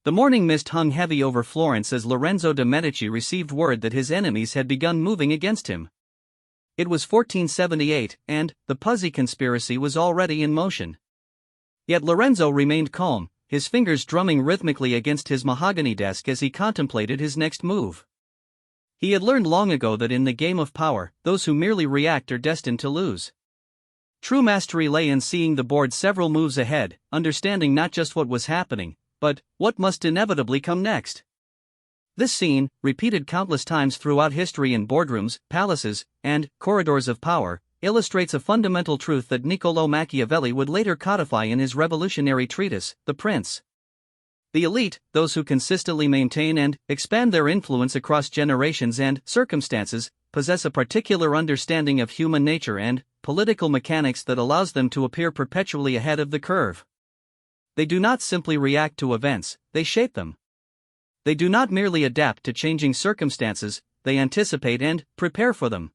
The morning mist hung heavy over Florence as Lorenzo de' Medici received word that his enemies had begun moving against him. It was 1478, and the Puzzi conspiracy was already in motion. Yet Lorenzo remained calm, his fingers drumming rhythmically against his mahogany desk as he contemplated his next move. He had learned long ago that in the game of power, those who merely react are destined to lose. True mastery lay in seeing the board several moves ahead, understanding not just what was happening, but what must inevitably come next. This scene, repeated countless times throughout history in boardrooms, palaces, and corridors of power, illustrates a fundamental truth that Niccolò Machiavelli would later codify in his revolutionary treatise, The Prince. The elite, those who consistently maintain and expand their influence across generations and circumstances, possess a particular understanding of human nature and political mechanics that allows them to appear perpetually ahead of the curve. They do not simply react to events, they shape them. They do not merely adapt to changing circumstances, they anticipate and prepare for them.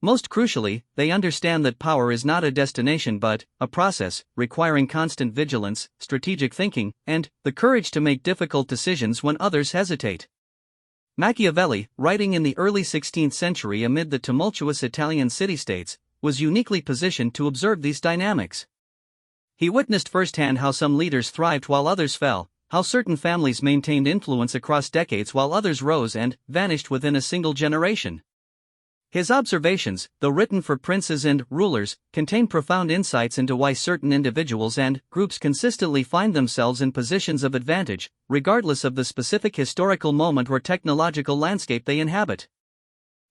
Most crucially, they understand that power is not a destination but a process, requiring constant vigilance, strategic thinking, and the courage to make difficult decisions when others hesitate. Machiavelli, writing in the early 16th century amid the tumultuous Italian city-states, was uniquely positioned to observe these dynamics. He witnessed firsthand how some leaders thrived while others fell, how certain families maintained influence across decades while others rose and vanished within a single generation. His observations, though written for princes and rulers, contain profound insights into why certain individuals and groups consistently find themselves in positions of advantage, regardless of the specific historical moment or technological landscape they inhabit.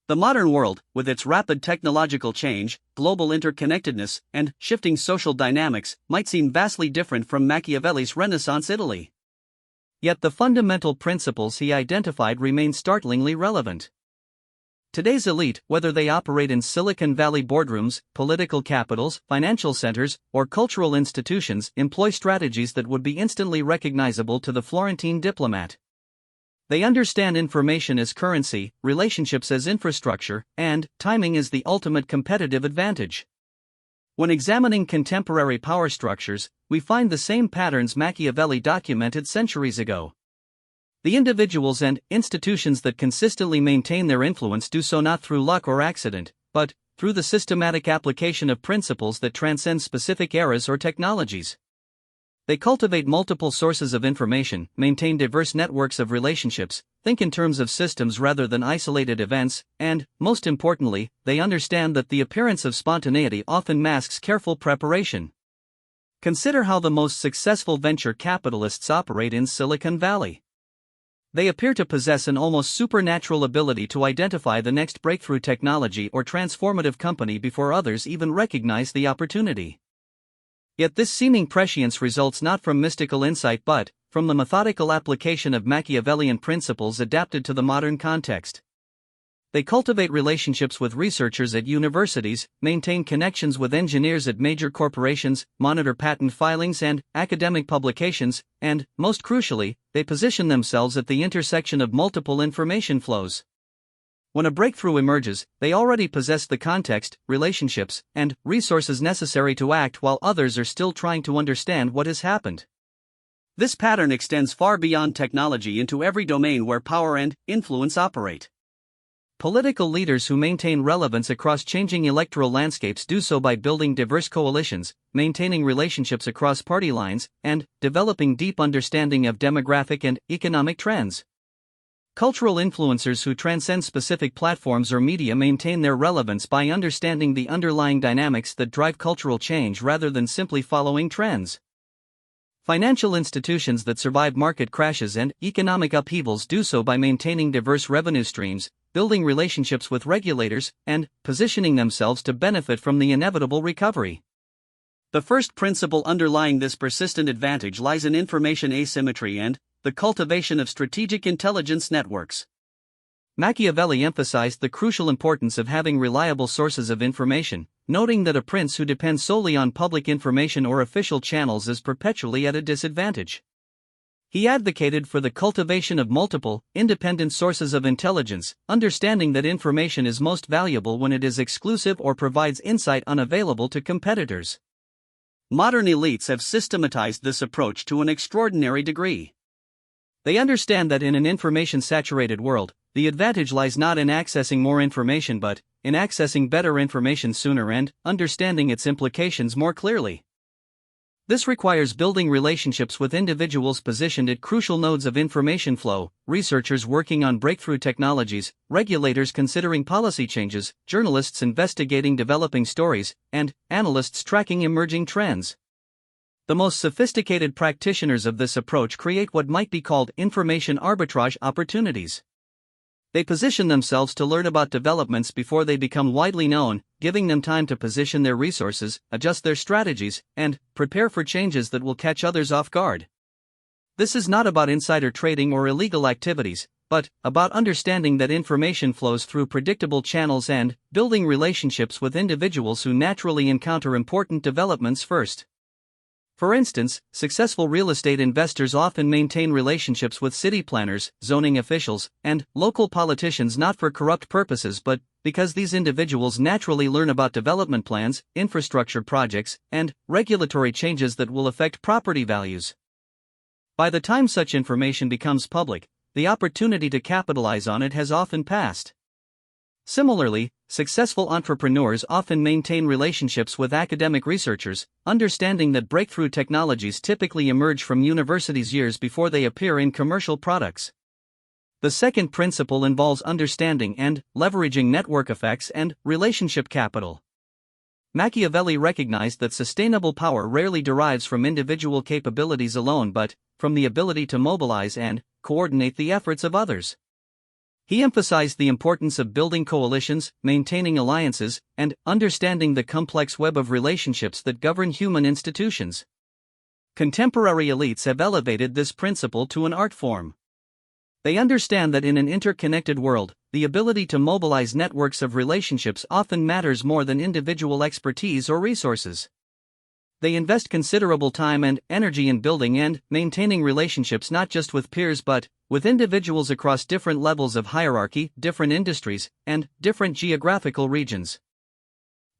The modern world, with its rapid technological change, global interconnectedness, and shifting social dynamics, might seem vastly different from Machiavelli's Renaissance Italy. Yet the fundamental principles he identified remain startlingly relevant. Today's elite, whether they operate in Silicon Valley boardrooms, political capitals, financial centers, or cultural institutions, employ strategies that would be instantly recognizable to the Florentine diplomat. They understand information as currency, relationships as infrastructure, and timing as the ultimate competitive advantage. When examining contemporary power structures, we find the same patterns Machiavelli documented centuries ago. The individuals and institutions that consistently maintain their influence do so not through luck or accident, but through the systematic application of principles that transcend specific eras or technologies. They cultivate multiple sources of information, maintain diverse networks of relationships, think in terms of systems rather than isolated events, and, most importantly, they understand that the appearance of spontaneity often masks careful preparation. Consider how the most successful venture capitalists operate in Silicon Valley. They appear to possess an almost supernatural ability to identify the next breakthrough technology or transformative company before others even recognize the opportunity. Yet this seeming prescience results not from mystical insight but from the methodical application of Machiavellian principles adapted to the modern context. They cultivate relationships with researchers at universities, maintain connections with engineers at major corporations, monitor patent filings and academic publications, and, most crucially, they position themselves at the intersection of multiple information flows. When a breakthrough emerges, they already possess the context, relationships, and resources necessary to act while others are still trying to understand what has happened. This pattern extends far beyond technology into every domain where power and influence operate. Political leaders who maintain relevance across changing electoral landscapes do so by building diverse coalitions, maintaining relationships across party lines, and developing deep understanding of demographic and economic trends. Cultural influencers who transcend specific platforms or media maintain their relevance by understanding the underlying dynamics that drive cultural change rather than simply following trends. Financial institutions that survive market crashes and economic upheavals do so by maintaining diverse revenue streams, building relationships with regulators, and positioning themselves to benefit from the inevitable recovery. The first principle underlying this persistent advantage lies in information asymmetry and the cultivation of strategic intelligence networks. Machiavelli emphasized the crucial importance of having reliable sources of information, noting that a prince who depends solely on public information or official channels is perpetually at a disadvantage. He advocated for the cultivation of multiple, independent sources of intelligence, understanding that information is most valuable when it is exclusive or provides insight unavailable to competitors. Modern elites have systematized this approach to an extraordinary degree. They understand that in an information-saturated world, the advantage lies not in accessing more information but in accessing better information sooner and understanding its implications more clearly. This requires building relationships with individuals positioned at crucial nodes of information flow, researchers working on breakthrough technologies, regulators considering policy changes, journalists investigating developing stories, and analysts tracking emerging trends. The most sophisticated practitioners of this approach create what might be called information arbitrage opportunities. They position themselves to learn about developments before they become widely known, giving them time to position their resources, adjust their strategies, and prepare for changes that will catch others off guard. This is not about insider trading or illegal activities, but about understanding that information flows through predictable channels and building relationships with individuals who naturally encounter important developments first. For instance, successful real estate investors often maintain relationships with city planners, zoning officials, and local politicians not for corrupt purposes but because these individuals naturally learn about development plans, infrastructure projects, and regulatory changes that will affect property values. By the time such information becomes public, the opportunity to capitalize on it has often passed. Similarly, successful entrepreneurs often maintain relationships with academic researchers, understanding that breakthrough technologies typically emerge from universities years before they appear in commercial products. The second principle involves understanding and leveraging network effects and relationship capital. Machiavelli recognized that sustainable power rarely derives from individual capabilities alone but from the ability to mobilize and coordinate the efforts of others. He emphasized the importance of building coalitions, maintaining alliances, and understanding the complex web of relationships that govern human institutions. Contemporary elites have elevated this principle to an art form. They understand that in an interconnected world, the ability to mobilize networks of relationships often matters more than individual expertise or resources. They invest considerable time and energy in building and maintaining relationships not just with peers but with individuals across different levels of hierarchy, different industries, and different geographical regions.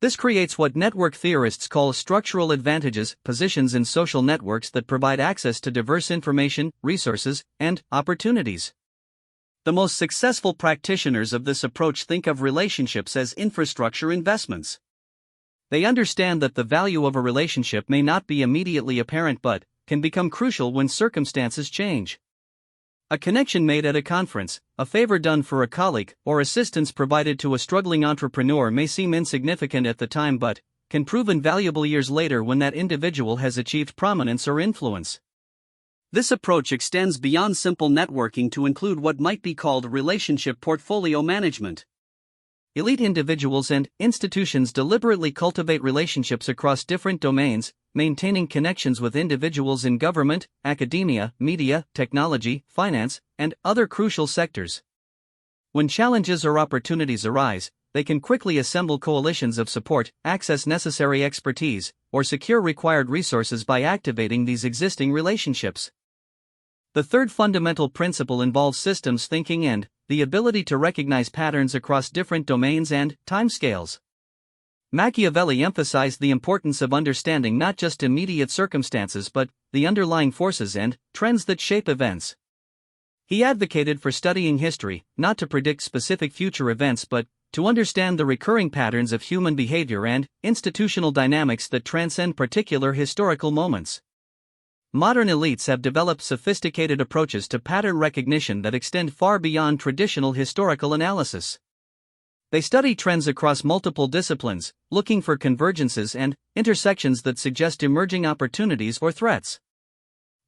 This creates what network theorists call structural advantages, positions in social networks that provide access to diverse information, resources, and opportunities. The most successful practitioners of this approach think of relationships as infrastructure investments. They understand that the value of a relationship may not be immediately apparent but can become crucial when circumstances change. A connection made at a conference, a favor done for a colleague, or assistance provided to a struggling entrepreneur may seem insignificant at the time but can prove invaluable years later when that individual has achieved prominence or influence. This approach extends beyond simple networking to include what might be called relationship portfolio management. Elite individuals and institutions deliberately cultivate relationships across different domains, maintaining connections with individuals in government, academia, media, technology, finance, and other crucial sectors. When challenges or opportunities arise, they can quickly assemble coalitions of support, access necessary expertise, or secure required resources by activating these existing relationships. The third fundamental principle involves systems thinking and the ability to recognize patterns across different domains and timescales. Machiavelli emphasized the importance of understanding not just immediate circumstances but the underlying forces and trends that shape events. He advocated for studying history, not to predict specific future events but to understand the recurring patterns of human behavior and institutional dynamics that transcend particular historical moments. Modern elites have developed sophisticated approaches to pattern recognition that extend far beyond traditional historical analysis. They study trends across multiple disciplines, looking for convergences and intersections that suggest emerging opportunities or threats.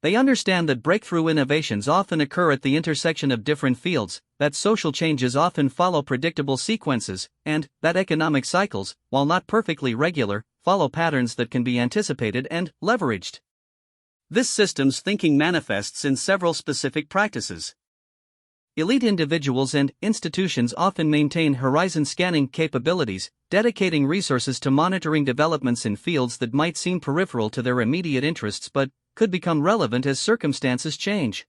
They understand that breakthrough innovations often occur at the intersection of different fields, that social changes often follow predictable sequences, and that economic cycles, while not perfectly regular, follow patterns that can be anticipated and leveraged. This systems thinking manifests in several specific practices. Elite individuals and institutions often maintain horizon scanning capabilities, dedicating resources to monitoring developments in fields that might seem peripheral to their immediate interests but could become relevant as circumstances change.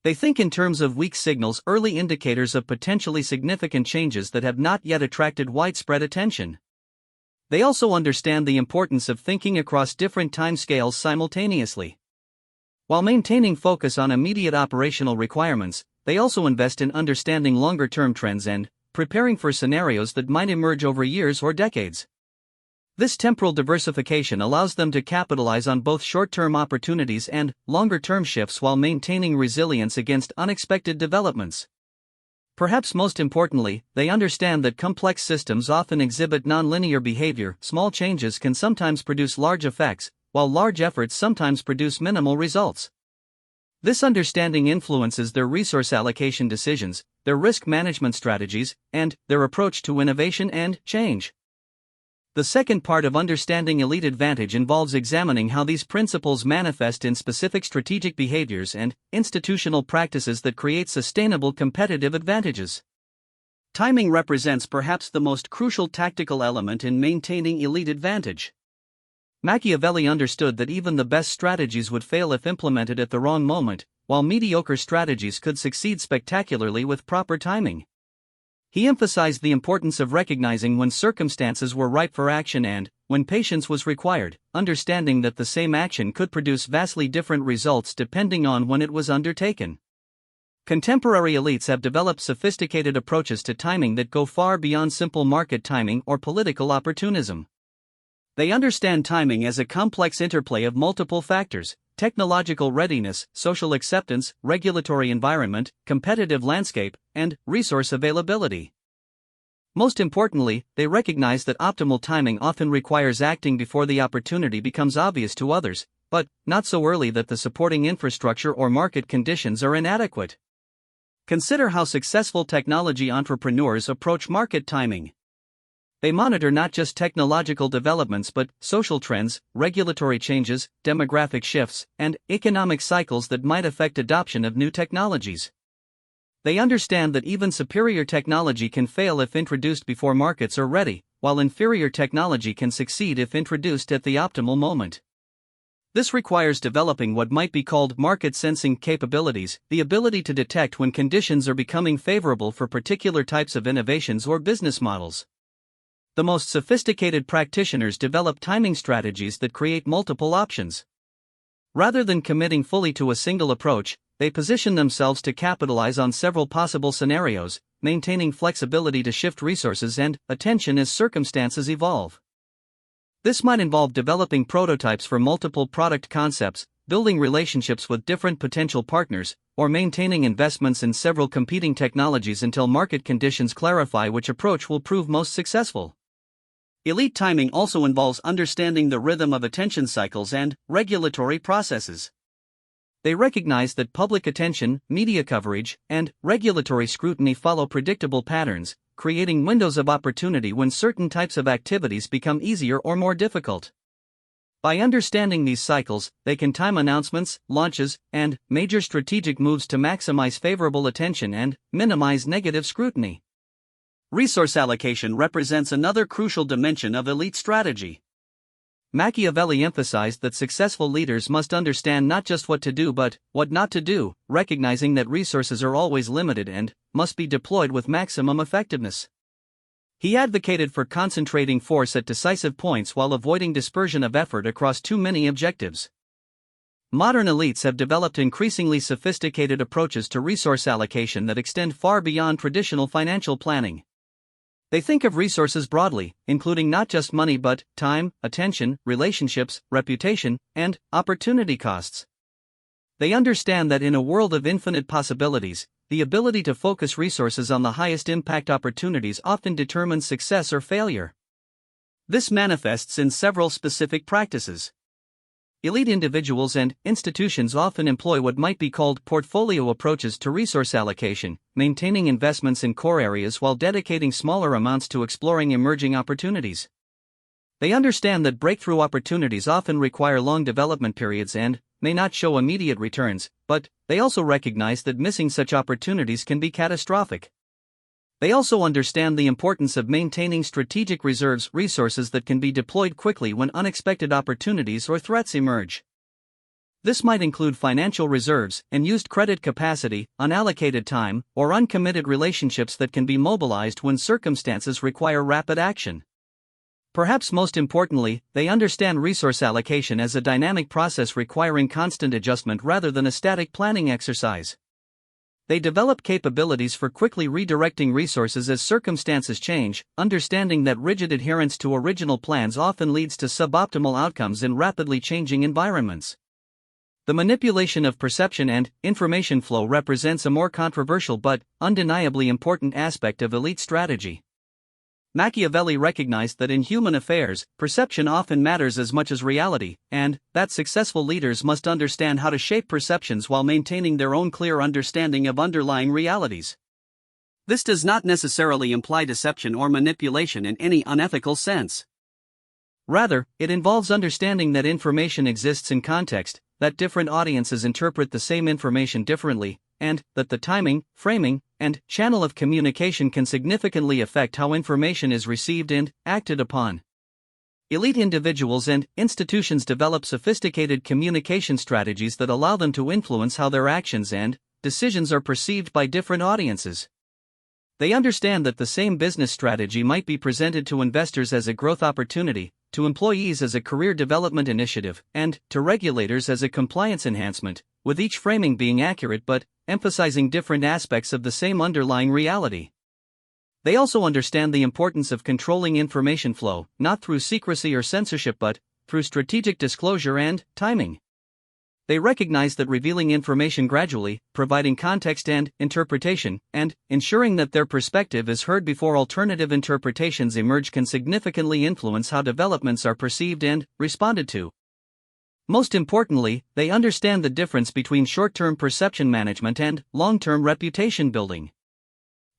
They think in terms of weak signals, early indicators of potentially significant changes that have not yet attracted widespread attention. They also understand the importance of thinking across different timescales simultaneously. While maintaining focus on immediate operational requirements, they also invest in understanding longer-term trends and preparing for scenarios that might emerge over years or decades. This temporal diversification allows them to capitalize on both short-term opportunities and longer-term shifts while maintaining resilience against unexpected developments. Perhaps most importantly, they understand that complex systems often exhibit nonlinear behavior. Small changes can sometimes produce large effects, while large efforts sometimes produce minimal results. This understanding influences their resource allocation decisions, their risk management strategies, and their approach to innovation and change. The second part of understanding elite advantage involves examining how these principles manifest in specific strategic behaviors and institutional practices that create sustainable competitive advantages. Timing represents perhaps the most crucial tactical element in maintaining elite advantage. Machiavelli understood that even the best strategies would fail if implemented at the wrong moment, while mediocre strategies could succeed spectacularly with proper timing. He emphasized the importance of recognizing when circumstances were ripe for action and when patience was required, understanding that the same action could produce vastly different results depending on when it was undertaken. Contemporary elites have developed sophisticated approaches to timing that go far beyond simple market timing or political opportunism. They understand timing as a complex interplay of multiple factors: technological readiness, social acceptance, regulatory environment, competitive landscape, and resource availability. Most importantly, they recognize that optimal timing often requires acting before the opportunity becomes obvious to others, but not so early that the supporting infrastructure or market conditions are inadequate. Consider how successful technology entrepreneurs approach market timing. They monitor not just technological developments but social trends, regulatory changes, demographic shifts, and economic cycles that might affect adoption of new technologies. They understand that even superior technology can fail if introduced before markets are ready, while inferior technology can succeed if introduced at the optimal moment. This requires developing what might be called market sensing capabilities, the ability to detect when conditions are becoming favorable for particular types of innovations or business models. The most sophisticated practitioners develop timing strategies that create multiple options. Rather than committing fully to a single approach, they position themselves to capitalize on several possible scenarios, maintaining flexibility to shift resources and attention as circumstances evolve. This might involve developing prototypes for multiple product concepts, building relationships with different potential partners, or maintaining investments in several competing technologies until market conditions clarify which approach will prove most successful. Elite timing also involves understanding the rhythm of attention cycles and regulatory processes. They recognize that public attention, media coverage, and regulatory scrutiny follow predictable patterns, creating windows of opportunity when certain types of activities become easier or more difficult. By understanding these cycles, they can time announcements, launches, and major strategic moves to maximize favorable attention and minimize negative scrutiny. Resource allocation represents another crucial dimension of elite strategy. Machiavelli emphasized that successful leaders must understand not just what to do but what not to do, recognizing that resources are always limited and must be deployed with maximum effectiveness. He advocated for concentrating force at decisive points while avoiding dispersion of effort across too many objectives. Modern elites have developed increasingly sophisticated approaches to resource allocation that extend far beyond traditional financial planning. They think of resources broadly, including not just money but time, attention, relationships, reputation, and opportunity costs. They understand that in a world of infinite possibilities, the ability to focus resources on the highest impact opportunities often determines success or failure. This manifests in several specific practices. Elite individuals and institutions often employ what might be called portfolio approaches to resource allocation, maintaining investments in core areas while dedicating smaller amounts to exploring emerging opportunities. They understand that breakthrough opportunities often require long development periods and may not show immediate returns, but they also recognize that missing such opportunities can be catastrophic. They also understand the importance of maintaining strategic reserves, resources that can be deployed quickly when unexpected opportunities or threats emerge. This might include financial reserves, unused credit capacity, unallocated time, or uncommitted relationships that can be mobilized when circumstances require rapid action. Perhaps most importantly, they understand resource allocation as a dynamic process requiring constant adjustment rather than a static planning exercise. They develop capabilities for quickly redirecting resources as circumstances change, understanding that rigid adherence to original plans often leads to suboptimal outcomes in rapidly changing environments. The manipulation of perception and information flow represents a more controversial but undeniably important aspect of elite strategy. Machiavelli recognized that in human affairs, perception often matters as much as reality, and that successful leaders must understand how to shape perceptions while maintaining their own clear understanding of underlying realities. This does not necessarily imply deception or manipulation in any unethical sense. Rather, it involves understanding that information exists in context, that different audiences interpret the same information differently, and that the timing, framing, and channel of communication can significantly affect how information is received and acted upon. Elite individuals and institutions develop sophisticated communication strategies that allow them to influence how their actions and decisions are perceived by different audiences. They understand that the same business strategy might be presented to investors as a growth opportunity, to employees as a career development initiative, and to regulators as a compliance enhancement, with each framing being accurate but emphasizing different aspects of the same underlying reality. They also understand the importance of controlling information flow, not through secrecy or censorship but through strategic disclosure and timing. They recognize that revealing information gradually, providing context and interpretation, and ensuring that their perspective is heard before alternative interpretations emerge can significantly influence how developments are perceived and responded to. Most importantly, they understand the difference between short-term perception management and long-term reputation building.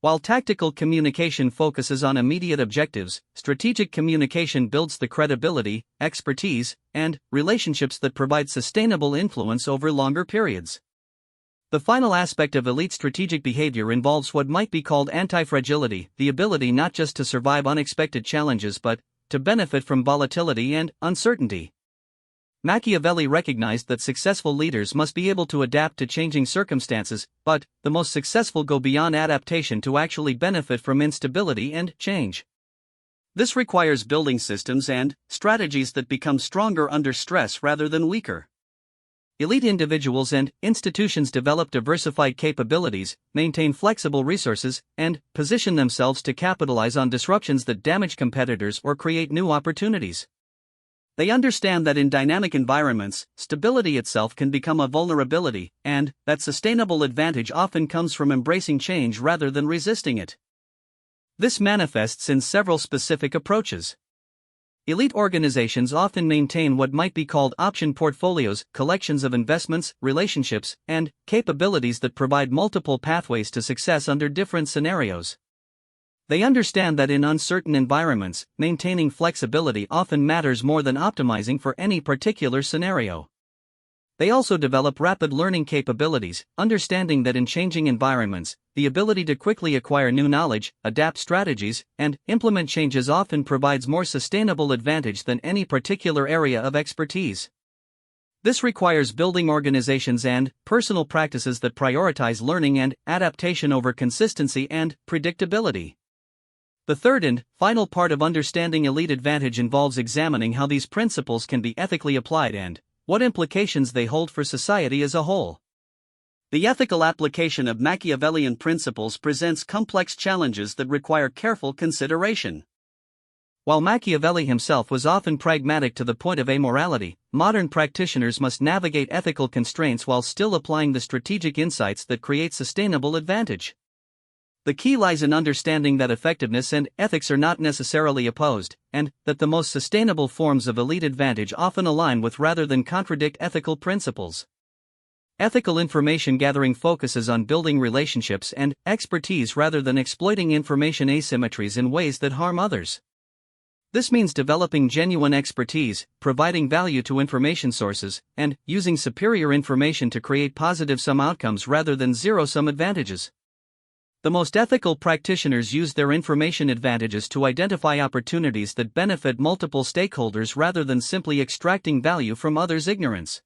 While tactical communication focuses on immediate objectives, strategic communication builds the credibility, expertise, and relationships that provide sustainable influence over longer periods. The final aspect of elite strategic behavior involves what might be called anti-fragility, the ability not just to survive unexpected challenges but to benefit from volatility and uncertainty. Machiavelli recognized that successful leaders must be able to adapt to changing circumstances, but the most successful go beyond adaptation to actually benefit from instability and change. This requires building systems and strategies that become stronger under stress rather than weaker. Elite individuals and institutions develop diversified capabilities, maintain flexible resources, and position themselves to capitalize on disruptions that damage competitors or create new opportunities. They understand that in dynamic environments, stability itself can become a vulnerability, and that sustainable advantage often comes from embracing change rather than resisting it. This manifests in several specific approaches. Elite organizations often maintain what might be called option portfolios, collections of investments, relationships, and capabilities that provide multiple pathways to success under different scenarios. They understand that in uncertain environments, maintaining flexibility often matters more than optimizing for any particular scenario. They also develop rapid learning capabilities, understanding that in changing environments, the ability to quickly acquire new knowledge, adapt strategies, and implement changes often provides more sustainable advantage than any particular area of expertise. This requires building organizations and personal practices that prioritize learning and adaptation over consistency and predictability. The third and final part of understanding elite advantage involves examining how these principles can be ethically applied and what implications they hold for society as a whole. The ethical application of Machiavellian principles presents complex challenges that require careful consideration. While Machiavelli himself was often pragmatic to the point of amorality, modern practitioners must navigate ethical constraints while still applying the strategic insights that create sustainable advantage. The key lies in understanding that effectiveness and ethics are not necessarily opposed, and that the most sustainable forms of elite advantage often align with rather than contradict ethical principles. Ethical information gathering focuses on building relationships and expertise rather than exploiting information asymmetries in ways that harm others. This means developing genuine expertise, providing value to information sources, and using superior information to create positive-sum outcomes rather than zero-sum advantages. The most ethical practitioners use their information advantages to identify opportunities that benefit multiple stakeholders rather than simply extracting value from others' ignorance.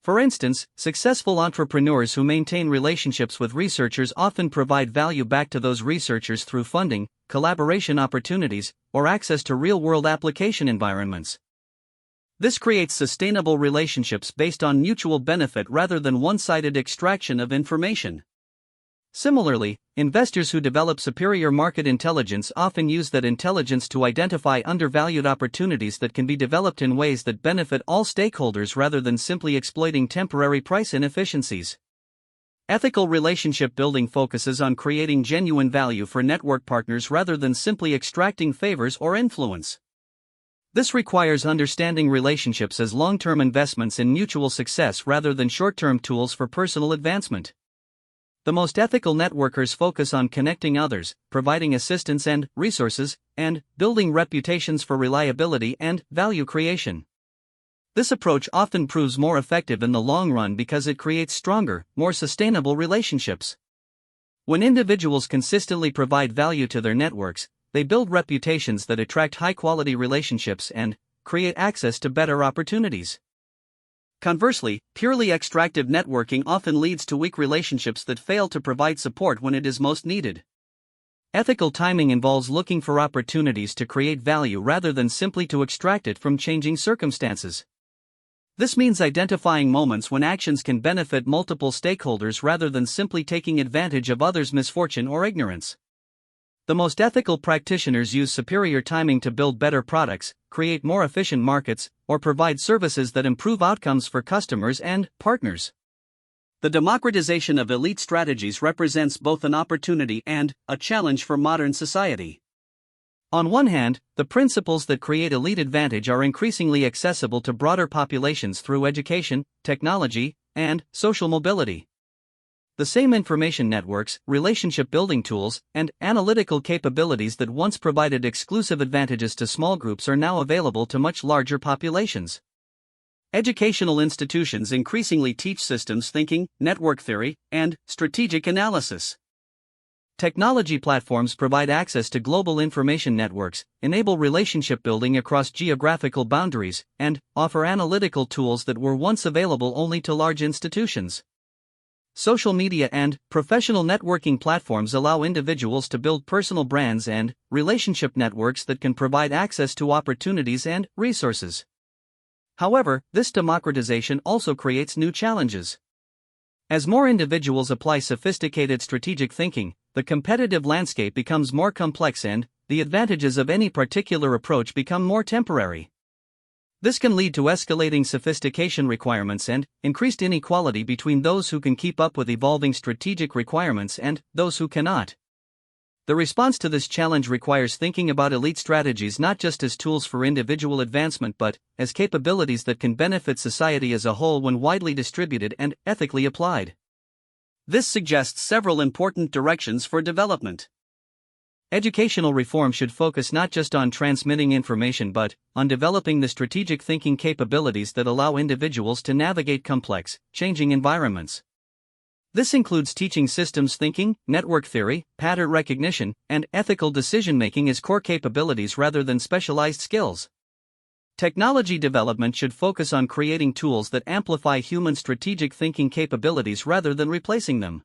For instance, successful entrepreneurs who maintain relationships with researchers often provide value back to those researchers through funding, collaboration opportunities, or access to real-world application environments. This creates sustainable relationships based on mutual benefit rather than one-sided extraction of information. Similarly, investors who develop superior market intelligence often use that intelligence to identify undervalued opportunities that can be developed in ways that benefit all stakeholders rather than simply exploiting temporary price inefficiencies. Ethical relationship building focuses on creating genuine value for network partners rather than simply extracting favors or influence. This requires understanding relationships as long-term investments in mutual success rather than short-term tools for personal advancement. The most ethical networkers focus on connecting others, providing assistance and resources, and building reputations for reliability and value creation. This approach often proves more effective in the long run because it creates stronger, more sustainable relationships. When individuals consistently provide value to their networks, they build reputations that attract high-quality relationships and create access to better opportunities. Conversely, purely extractive networking often leads to weak relationships that fail to provide support when it is most needed. Ethical timing involves looking for opportunities to create value rather than simply to extract it from changing circumstances. This means identifying moments when actions can benefit multiple stakeholders rather than simply taking advantage of others' misfortune or ignorance. The most ethical practitioners use superior timing to build better products, create more efficient markets, or provide services that improve outcomes for customers and partners. The democratization of elite strategies represents both an opportunity and a challenge for modern society. On one hand, the principles that create elite advantage are increasingly accessible to broader populations through education, technology, and social mobility. The same information networks, relationship building tools, and analytical capabilities that once provided exclusive advantages to small groups are now available to much larger populations. Educational institutions increasingly teach systems thinking, network theory, and strategic analysis. Technology platforms provide access to global information networks, enable relationship building across geographical boundaries, and offer analytical tools that were once available only to large institutions. Social media and professional networking platforms allow individuals to build personal brands and relationship networks that can provide access to opportunities and resources. However, this democratization also creates new challenges. As more individuals apply sophisticated strategic thinking, the competitive landscape becomes more complex and the advantages of any particular approach become more temporary. This can lead to escalating sophistication requirements and increased inequality between those who can keep up with evolving strategic requirements and those who cannot. The response to this challenge requires thinking about elite strategies not just as tools for individual advancement but as capabilities that can benefit society as a whole when widely distributed and ethically applied. This suggests several important directions for development. Educational reform should focus not just on transmitting information but on developing the strategic thinking capabilities that allow individuals to navigate complex, changing environments. This includes teaching systems thinking, network theory, pattern recognition, and ethical decision-making as core capabilities rather than specialized skills. Technology development should focus on creating tools that amplify human strategic thinking capabilities rather than replacing them.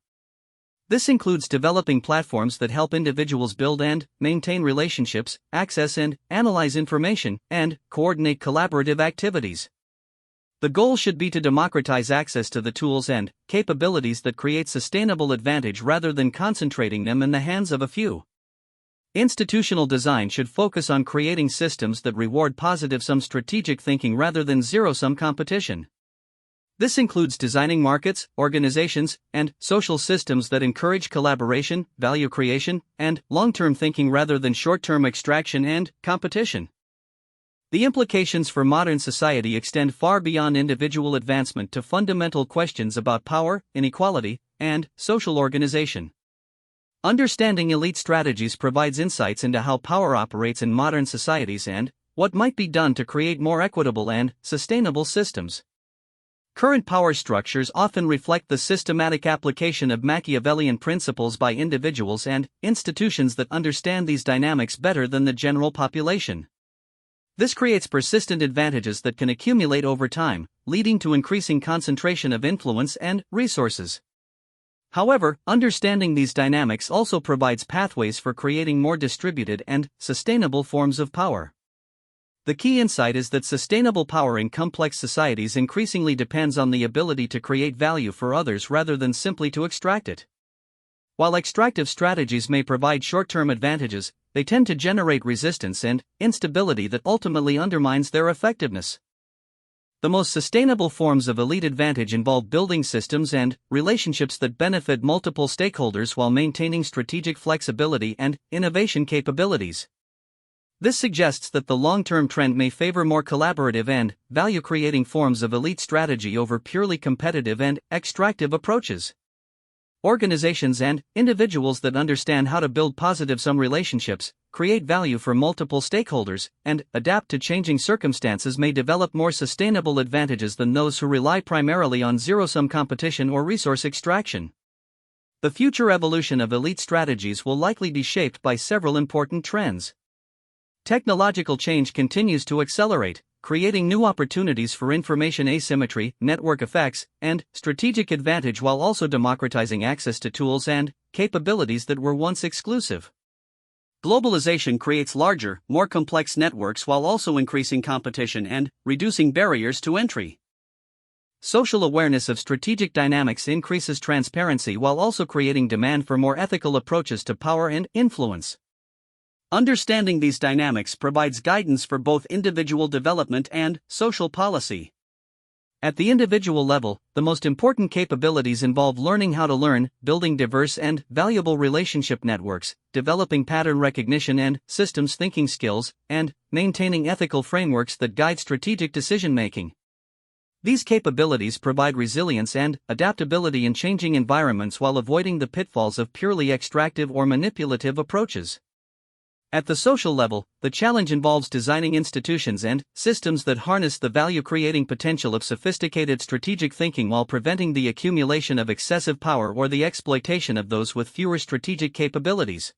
This includes developing platforms that help individuals build and maintain relationships, access and analyze information, and coordinate collaborative activities. The goal should be to democratize access to the tools and capabilities that create sustainable advantage rather than concentrating them in the hands of a few. Institutional design should focus on creating systems that reward positive-sum strategic thinking rather than zero-sum competition. This includes designing markets, organizations, and social systems that encourage collaboration, value creation, and long-term thinking rather than short-term extraction and competition. The implications for modern society extend far beyond individual advancement to fundamental questions about power, inequality, and social organization. Understanding elite strategies provides insights into how power operates in modern societies and what might be done to create more equitable and sustainable systems. Current power structures often reflect the systematic application of Machiavellian principles by individuals and institutions that understand these dynamics better than the general population. This creates persistent advantages that can accumulate over time, leading to increasing concentration of influence and resources. However, understanding these dynamics also provides pathways for creating more distributed and sustainable forms of power. The key insight is that sustainable power in complex societies increasingly depends on the ability to create value for others rather than simply to extract it. While extractive strategies may provide short-term advantages, they tend to generate resistance and instability that ultimately undermines their effectiveness. The most sustainable forms of elite advantage involve building systems and relationships that benefit multiple stakeholders while maintaining strategic flexibility and innovation capabilities. This suggests that the long-term trend may favor more collaborative and value-creating forms of elite strategy over purely competitive and extractive approaches. Organizations and individuals that understand how to build positive-sum relationships, create value for multiple stakeholders, and adapt to changing circumstances may develop more sustainable advantages than those who rely primarily on zero-sum competition or resource extraction. The future evolution of elite strategies will likely be shaped by several important trends. Technological change continues to accelerate, creating new opportunities for information asymmetry, network effects, and strategic advantage while also democratizing access to tools and capabilities that were once exclusive. Globalization creates larger, more complex networks while also increasing competition and reducing barriers to entry. Social awareness of strategic dynamics increases transparency while also creating demand for more ethical approaches to power and influence. Understanding these dynamics provides guidance for both individual development and social policy. At the individual level, the most important capabilities involve learning how to learn, building diverse and valuable relationship networks, developing pattern recognition and systems thinking skills, and maintaining ethical frameworks that guide strategic decision-making. These capabilities provide resilience and adaptability in changing environments while avoiding the pitfalls of purely extractive or manipulative approaches. At the social level, the challenge involves designing institutions and systems that harness the value-creating potential of sophisticated strategic thinking while preventing the accumulation of excessive power or the exploitation of those with fewer strategic capabilities.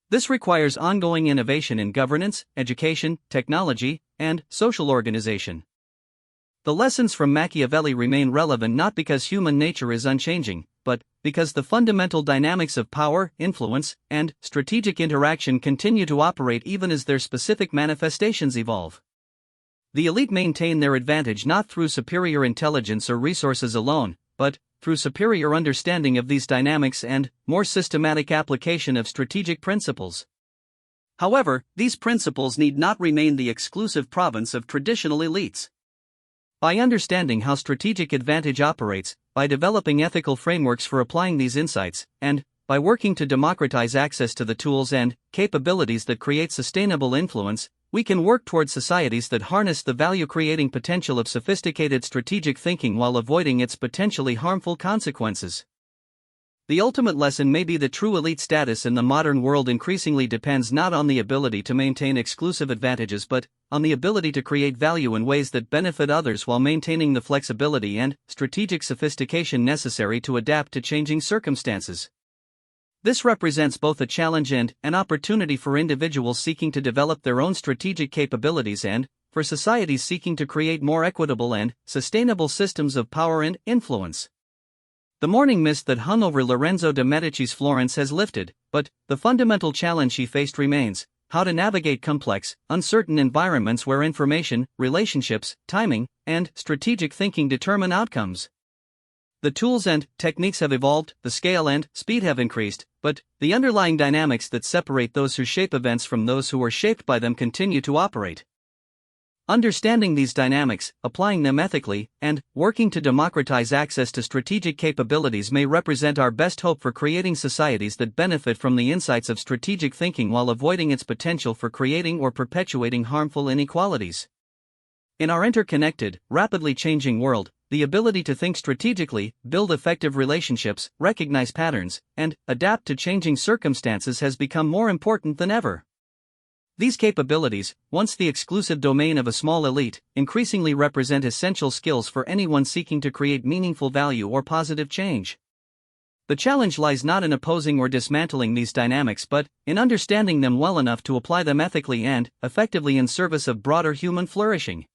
This requires ongoing innovation in governance, education, technology, and social organization. The lessons from Machiavelli remain relevant not because human nature is unchanging, but because the fundamental dynamics of power, influence, and strategic interaction continue to operate even as their specific manifestations evolve. The elite maintain their advantage not through superior intelligence or resources alone, but through superior understanding of these dynamics and more systematic application of strategic principles. However, these principles need not remain the exclusive province of traditional elites. By understanding how strategic advantage operates, by developing ethical frameworks for applying these insights, and by working to democratize access to the tools and capabilities that create sustainable influence, we can work toward societies that harness the value-creating potential of sophisticated strategic thinking while avoiding its potentially harmful consequences. The ultimate lesson may be that true elite status in the modern world increasingly depends not on the ability to maintain exclusive advantages but on the ability to create value in ways that benefit others while maintaining the flexibility and strategic sophistication necessary to adapt to changing circumstances. This represents both a challenge and an opportunity for individuals seeking to develop their own strategic capabilities and for societies seeking to create more equitable and sustainable systems of power and influence. The morning mist that hung over Lorenzo de' Medici's Florence has lifted, but the fundamental challenge he faced remains: how to navigate complex, uncertain environments where information, relationships, timing, and strategic thinking determine outcomes. The tools and techniques have evolved, the scale and speed have increased, but the underlying dynamics that separate those who shape events from those who are shaped by them continue to operate. Understanding these dynamics, applying them ethically, and working to democratize access to strategic capabilities may represent our best hope for creating societies that benefit from the insights of strategic thinking while avoiding its potential for creating or perpetuating harmful inequalities. In our interconnected, rapidly changing world, the ability to think strategically, build effective relationships, recognize patterns, and adapt to changing circumstances has become more important than ever. These capabilities, once the exclusive domain of a small elite, increasingly represent essential skills for anyone seeking to create meaningful value or positive change. The challenge lies not in opposing or dismantling these dynamics but in understanding them well enough to apply them ethically and effectively in service of broader human flourishing.